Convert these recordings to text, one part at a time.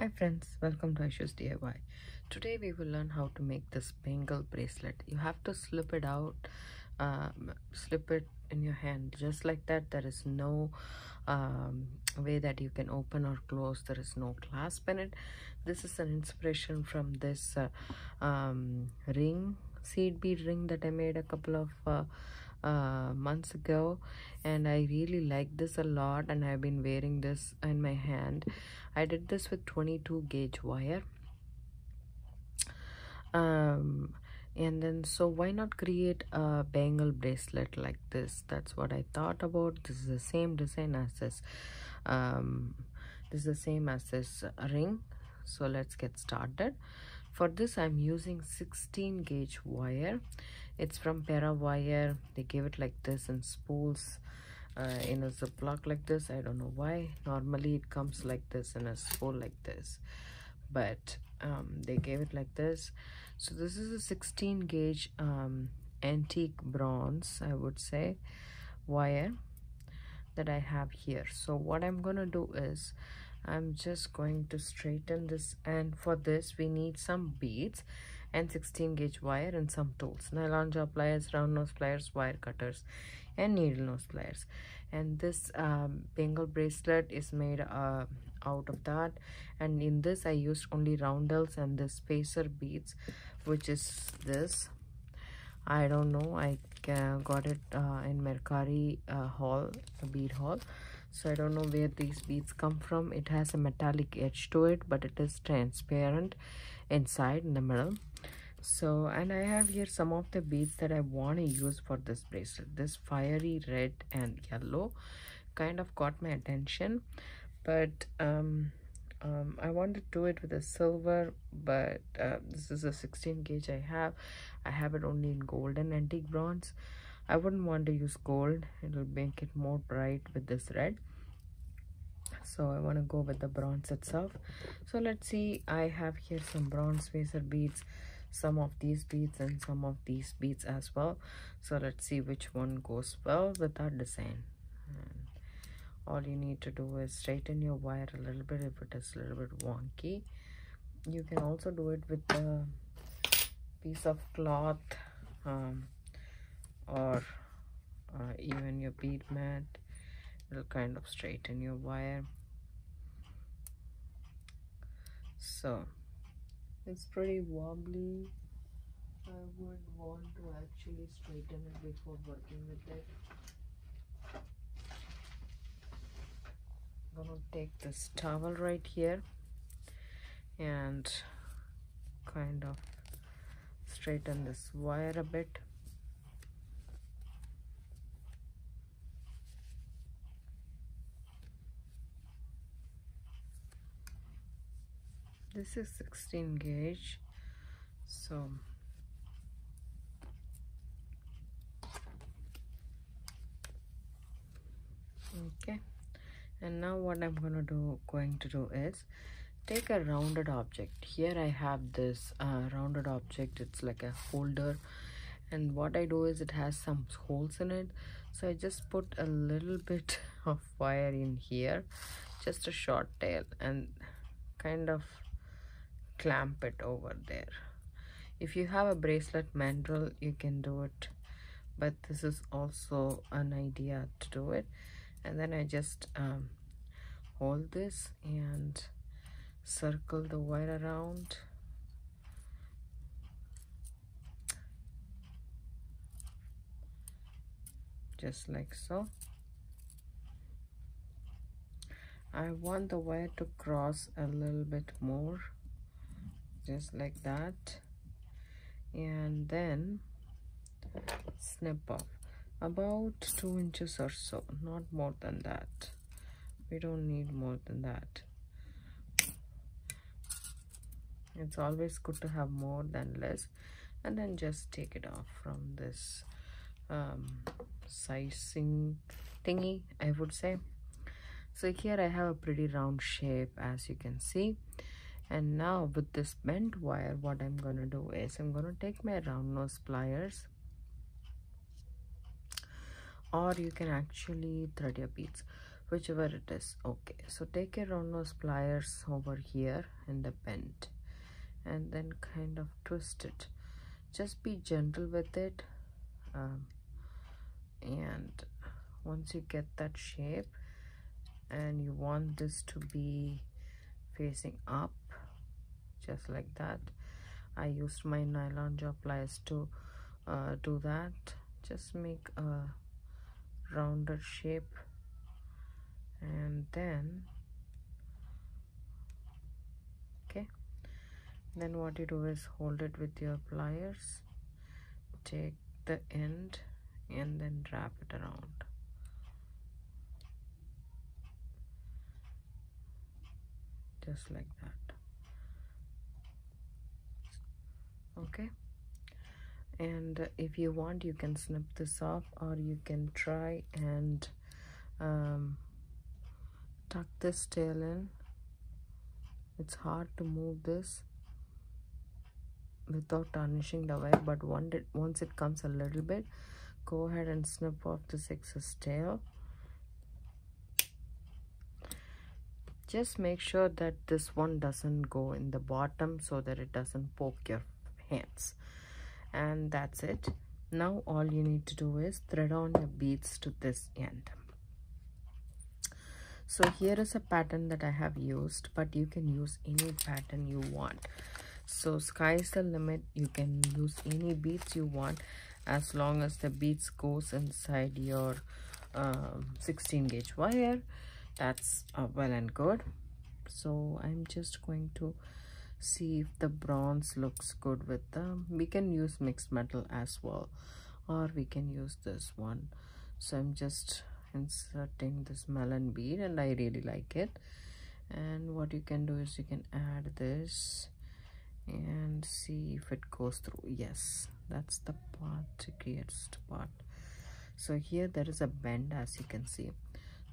Hi friends, welcome to Aishusdiy. Today we will learn how to make this bangle bracelet. You have to slip it out, slip it in your hand just like that. There is no way that you can open or close. There is no clasp in it. This is an inspiration from this ring, seed bead ring that I made a couple of months ago, and I really like this a lot, and I've been wearing this in my hand. I did this with 22 gauge wire, and then so why not create a bangle bracelet like this? That's what I thought about. This is the same design as this ring. So let's get started. For this I'm using 16 gauge wire. It's from Para Wire. They gave it like this in spools, in a ziploc like this. I don't know why. Normally it comes like this in a spool like this, but they gave it like this. So this is a 16 gauge antique bronze, I would say, wire that I have here. So what I'm gonna do is I'm just going to straighten this, and for this we need some beads and 16 gauge wire and some tools: nylon jaw pliers, round nose pliers, wire cutters, and needle nose pliers. And this bangle bracelet is made out of that, and in this I used only roundels and the spacer beads, which is this. I don't know, I got it in Mercari haul, a bead haul. So I don't know where these beads come from. It has a metallic edge to it, but it is transparent inside in the middle. So, and I have here some of the beads that I want to use for this bracelet. This fiery red and yellow kind of got my attention, but I want to do it with a silver, but this is a 16 gauge I have it only in gold and antique bronze. I wouldn't want to use gold, it'll make it more bright with this red, so I want to go with the bronze itself. So let's see, I have here some bronze spacer beads, some of these beads and some of these beads as well. So let's see which one goes well with our design. And all you need to do is straighten your wire a little bit if it is a little bit wonky. You can also do it with a piece of cloth, or even your bead mat. It'll kind of straighten your wire. So it's pretty wobbly. I would want to actually straighten it before working with it. I'm gonna take this towel right here and kind of straighten this wire a bit. This is 16 gauge, so okay. And now what I'm going to do is take a rounded object. Here I have this rounded object. It's like a holder, and what I do is it has some holes in it, so I just put a little bit of wire in here, just a short tail, and kind of clamp it over there. If you have a bracelet mandrel, you can do it, but this is also an idea to do it. And then I just hold this and circle the wire around. Just like so. I want the wire to cross a little bit more, just like that, and then snip off about 2 inches or so, not more than that. We don't need more than that. It's always good to have more than less. And then just take it off from this sizing thingy, I would say. So here I have a pretty round shape, as you can see. And now with this bent wire, what I'm going to do is I'm going to take my round nose pliers, or you can actually thread your beads. whichever it is. Okay, so take your round nose pliers over here in the bend and then kind of twist it. Just be gentle with it, and once you get that shape and you want this to be facing up just like that, I used my nylon jaw pliers to do that. Just make a rounded shape, and then okay, then what you do is hold it with your pliers, take the end and then wrap it around. Just like that. Okay, and if you want, you can snip this off, or you can try and tuck this tail in. It's hard to move this without tarnishing the wire, but once it comes a little bit, go ahead and snip off this excess tail. Just make sure that this one doesn't go in the bottom so that it doesn't poke your hands. And that's it. Now all you need to do is thread on your beads to this end. So here is a pattern that I have used, but you can use any pattern you want. So sky's the limit. You can use any beads you want as long as the beads goes inside your 16 gauge wire. That's well and good. So I'm just going to see if the bronze looks good with them. We can use mixed metal as well, or we can use this one. So I'm just inserting this melon bead, and I really like it. And what you can do is you can add this and see if it goes through. Yes, that's the part, trickiest part. So here there is a bend, as you can see.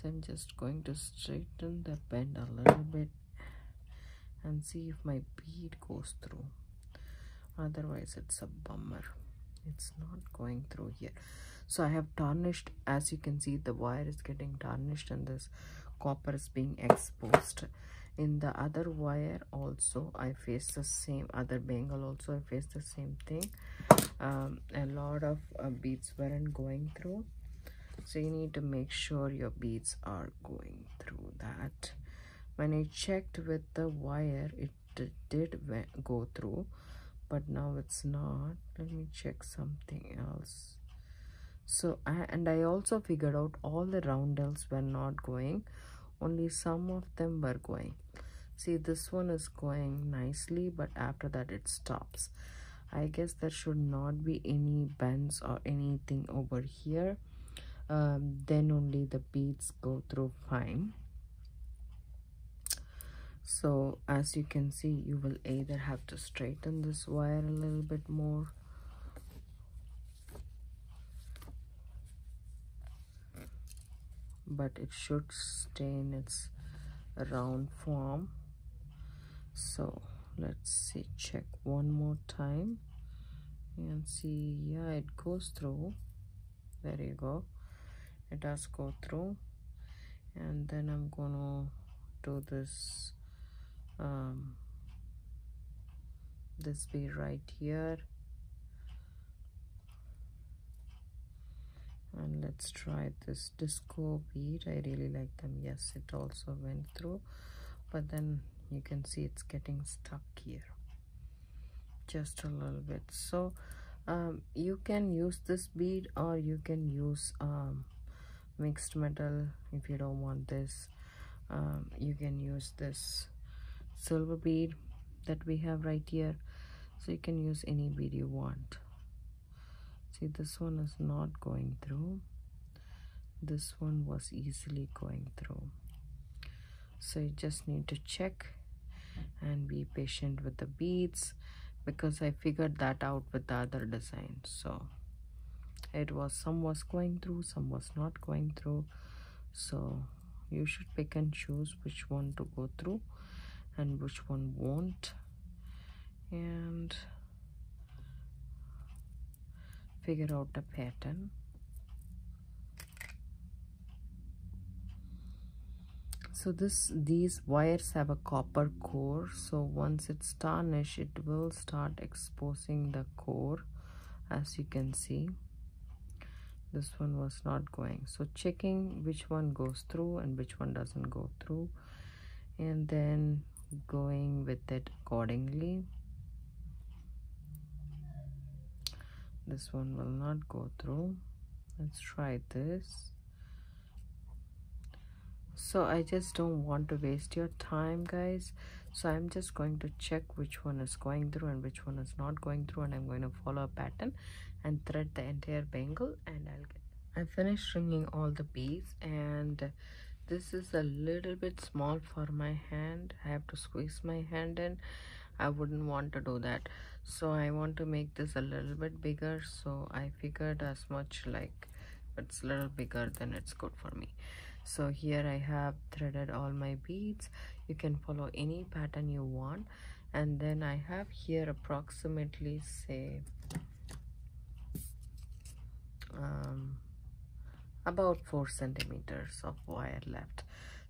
So I'm just going to straighten the bend a little bit and see if my bead goes through. Otherwise it's a bummer. It's not going through here. So I have tarnished, as you can see, the wire is getting tarnished and this copper is being exposed. In the other wire also I faced the same, other bangle also I faced the same thing. A lot of beads weren't going through. So you need to make sure your beads are going through that. When I checked with the wire, it did go through, but now it's not. Let me check something else. So I also figured out all the roundels were not going, only some of them were going. See, this one is going nicely, but after that it stops. I guess there should not be any bends or anything over here. Then only the beads go through fine. So as you can see, you will either have to straighten this wire a little bit more, but it should stay in its round form. So let's see, check one more time and see. Yeah, it goes through. There you go, it does go through. And then I'm gonna do this this bead right here, and let's try this disco bead. I really like them. Yes, it also went through, but then you can see it's getting stuck here just a little bit. So you can use this bead, or you can use mixed metal. If you don't want this, you can use this silver bead that we have right here. So you can use any bead you want. See, this one is not going through. This one was easily going through. So you just need to check and be patient with the beads, because I figured that out with the other design. So it was, some was going through, some was not going through. So you should pick and choose which one to go through and which one won't, and figure out a pattern. So these wires have a copper core, so once it's tarnished it will start exposing the core. As you can see, this one was not going, so checking which one goes through and which one doesn't go through, and then going with it accordingly. This one will not go through. Let's try this. So I just don't want to waste your time, guys, so I'm just going to check which one is going through and which one is not going through, and I'm going to follow a pattern and thread the entire bangle, and I finished stringing all the beads, and this is a little bit small for my hand. I have to squeeze my hand in. I wouldn't want to do that, so I want to make this a little bit bigger. So I figured as much like if it's a little bigger, then it's good for me. So here I have threaded all my beads. You can follow any pattern you want, and then I have here approximately say about 4 centimeters of wire left.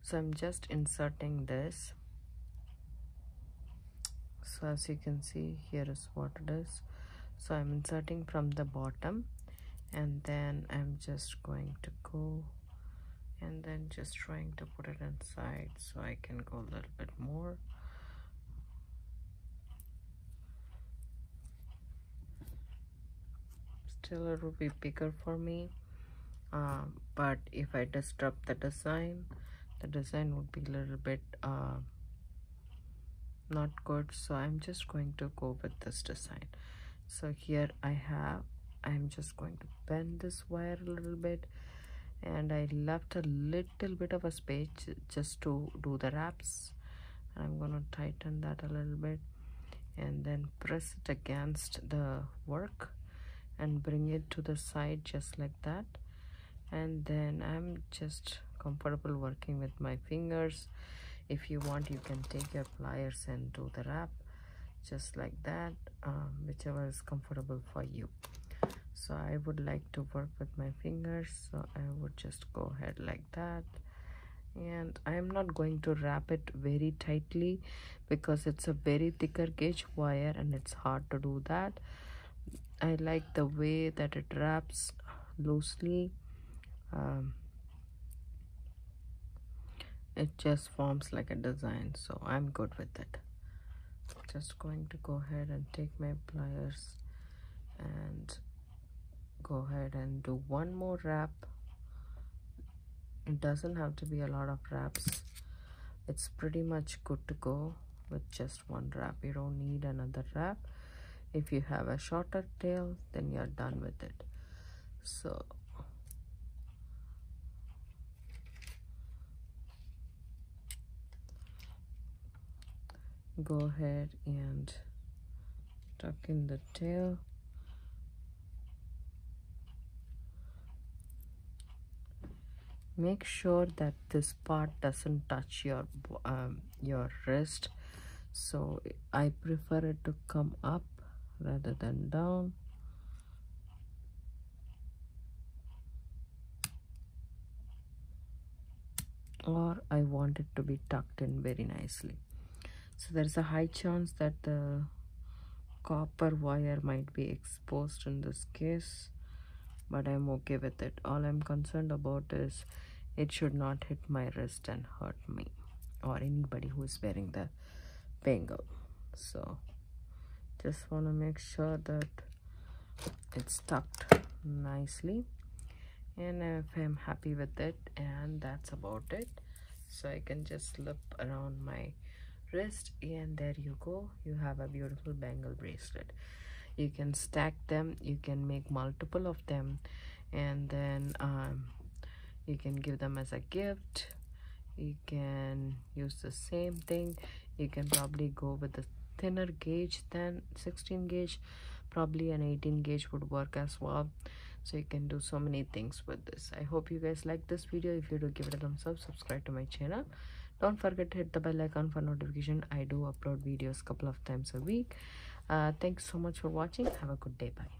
So I'm just inserting this. So as you can see, here is what it is. So I'm inserting from the bottom, and then I'm just going to go and then just trying to put it inside so I can go a little bit more. Still it will be bigger for me, but if I disrupt the design would be a little bit not good, so I'm just going to go with this design. So here I'm just going to bend this wire a little bit, and I left a little bit of a space just to do the wraps. I'm going to tighten that a little bit and then press it against the work and bring it to the side just like that. And then I'm just comfortable working with my fingers. If you want, you can take your pliers and do the wrap just like that, whichever is comfortable for you. So I would like to work with my fingers, so I would just go ahead like that. And I'm not going to wrap it very tightly because it's a very thicker gauge wire and it's hard to do that. I like the way that it wraps loosely. It just forms like a design, so I'm good with it. Just going to go ahead and take my pliers and go ahead and do one more wrap. It doesn't have to be a lot of wraps. It's pretty much good to go with just one wrap. You don't need another wrap. If you have a shorter tail, then you're done with it. So go ahead and tuck in the tail. Make sure that this part doesn't touch your wrist, so I prefer it to come up rather than down. Or I want it to be tucked in very nicely. So there's a high chance that the copper wire might be exposed in this case, but I'm okay with it. All I'm concerned about is it should not hit my wrist and hurt me or anybody who is wearing the bangle. So just want to make sure that it's tucked nicely, and if I'm happy with it, and that's about it. So I can just slip around my wrist, and there you go. You have a beautiful bangle bracelet. You can stack them, you can make multiple of them, and then you can give them as a gift. You can use the same thing. You can probably go with the thinner gauge than 16 gauge. Probably an 18 gauge would work as well. So you can do so many things with this. I hope you guys like this video. If you do, give it a thumbs up, subscribe to my channel. Don't forget to hit the bell icon for notification. I do upload videos a couple of times a week. Thanks so much for watching. Have a good day. Bye.